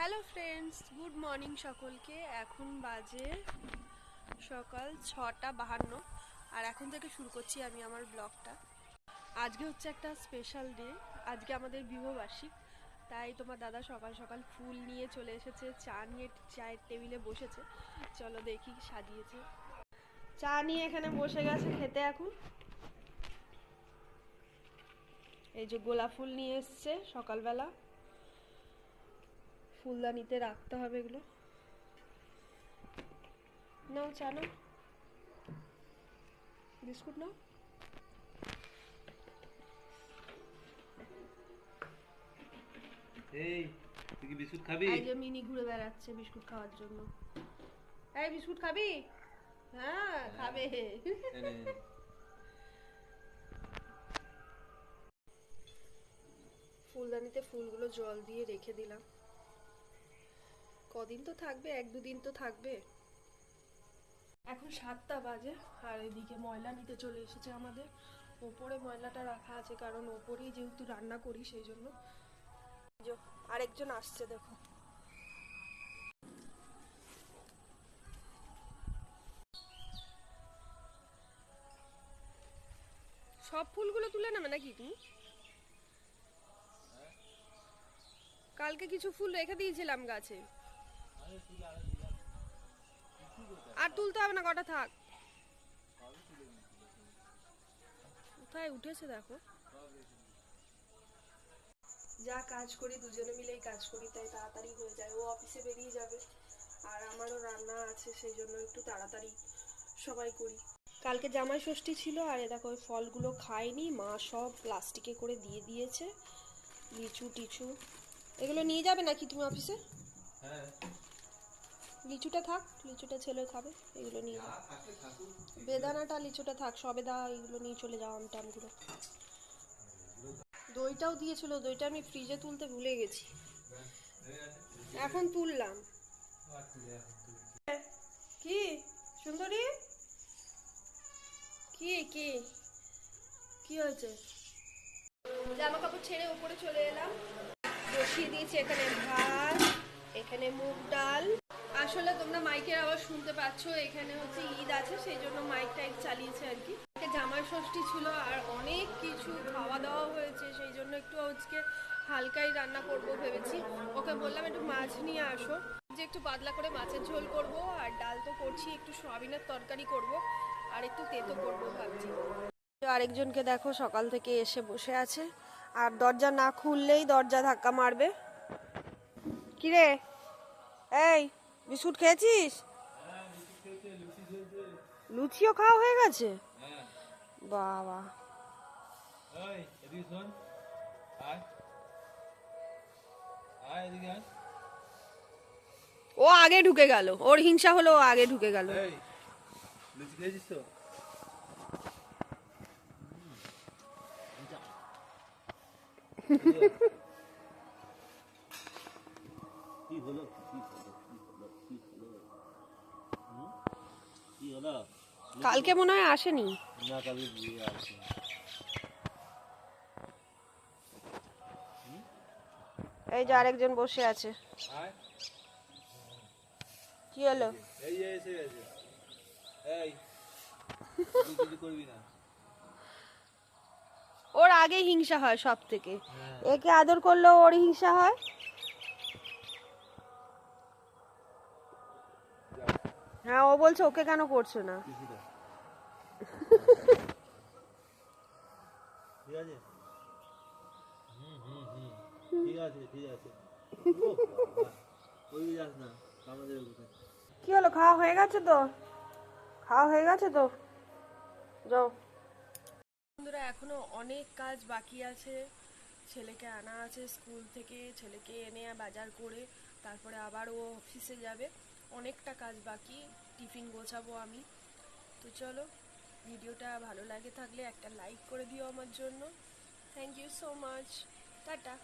Hello friends, good morning সকলকে। এখন বাজে সকাল 6:52 আর এখন থেকে শুরু করছি আমি আমার ব্লগটা। আজকে হচ্ছে একটা স্পেশাল ডে, আজকে আমাদের বিবাহবার্ষিক। তাই তোমার দাদা সকাল সকাল ফুল নিয়ে চলে এসেছে, চা নিয়ে চায়ের টেবিলে বসেছে। চলো দেখি সাজিয়েছে। চা নিয়ে এখানে বসে গেছে খেতে। এখন এই যে গোলাপ ফুল নিয়ে এসছে সকালবেলা, ফুলদানিতে রাখতে হবে এগুলো। নাও চা নাও, বিস্কুট নাও। এই তুই কি বিস্কুট খাবি? এই যে মিনি ঘুরে বেড়াচ্ছে বিস্কুট খাওয়ার জন্য। এই বিস্কুট খাবি? হ্যাঁ খাবে। ফুলদানিতে ফুলগুলো জল দিয়ে রেখে দিলাম। কদিন তো থাকবে, 1-2 দিন তো থাকবে। এখন 7টা বাজে আর এদিকে ময়লা নিতে চলে এসেছে আমাদের। ওপরে ময়লাটা রাখা আছে কারণ ওপরেই যেহেতু রান্না করি সেই জন্য। আরেকজন আসছে দেখো। সব ফুলগুলো তুলে নেবে নাকি তুমি? কালকে কিছু ফুল রেখে দিয়েছিলাম গাছে, আর তুলতে হবে না, কটা থাক। কোথায় উঠেছে দেখো। যা কাজ করি দুজনে মিলেই কাজ করি, তাই তাড়াতাড়ি হয়ে যায়। ও অফিসে বেরিয়ে যাবে আর আমারও রান্না আছে, সেই জন্য একটু তাড়াতাড়ি সবাই করি। কালকে জামাই ষষ্ঠী ছিল আর দেখো ওই ফলগুলো খাইনি, মা সব প্লাস্টিকে করে দিয়ে দিয়েছে। লিচু টিচু এগুলো নিয়ে যাবে নাকি তুমি অফিসে? হ্যাঁ, লিচুটা থাক, লিচুটা ছেলে খাবে, এগুলো নিয়ে যাও। বেদানাটা লিচুটা থাক, সবেদা এগুলো নিয়ে চলে যাও, আমটামগুলো। দইটাও দিয়েছিল, দইটা আমি ফ্রিজে তুলতে ভুলে গেছি, এখন তুললাম। কি সুন্দরী, কি কি কি হয়েছে? জামা কাপড় ছেড়ে উপরে চলে এলাম, বসিয়ে দিয়েছি এখানে ভাত, এখানে মুগ ডাল। আসলে তোমরা মাইকের আওয়াজ শুনতে পাচ্ছ, এখানে হচ্ছে ঈদ আছে সেই জন্য মাইক টাইক চালিয়েছে আর কি। জামাই ষষ্ঠী ছিল আর অনেক কিছু খাওয়া দাওয়া হয়েছে, সেই জন্য একটু আজকে হালকাই রান্না করব ভেবেছি। ওকে বললাম একটু মাছ নিয়ে আসো, যে একটু পাতলা করে মাছের ঝোল করব, আর ডাল তো করছি, একটু সয়াবিনের তরকারি করব আর একটু তেতো করব ভাবছি। আরেকজনকে দেখো সকাল থেকে এসে বসে আছে আর দরজা না খুললেই দরজা ধাক্কা মারবে। কিরে, এই বিস্কুট খেয়েছিস? লুচিও খাওয়া হয়ে গেছে? বাবা, ও আগে ঢুকে গেল, ওর হিংসা হলো, ও আগে ঢুকে গেল। লুচি খেয়েছিস তো? কি হলো কি হলো কি হলো কি হলো কি হলো? কালকে মনে হয় আসেনি। না, কালকে দিয়ে আসে। এই যে আরেকজন বসে আছে। কি হলো? এই যে এসে গেছে। এই তুই করবি না। ওর আগে হিংসা হয় সব থেকে, একে আদর করলেও ওর হিংসা হয়। হ্যাঁ, ও বলছে ওকে কেন করছো না। ঠিক আছে, ঠিক আছে, ঠিক আছে। ওই যাস না আমাদের। কি হলো, খাওয়া হয়ে গেছে তো? খাওয়া হয়ে গেছে তো, যাও। বন্ধুরা এখনো অনেক কাজ বাকি আছে। ছেলেকে আনা আছে স্কুল থেকে, ছেলেকে এনে বাজার করে তারপরে আবার ও অফিসে যাবে। অনেকটা কাজ বাকি, টিফিন গোছাবো আমি। তো চলো, ভিডিওটা ভালো লাগে থাকলে একটা লাইক করে দিও আমার জন্য। Thank you so much, tata.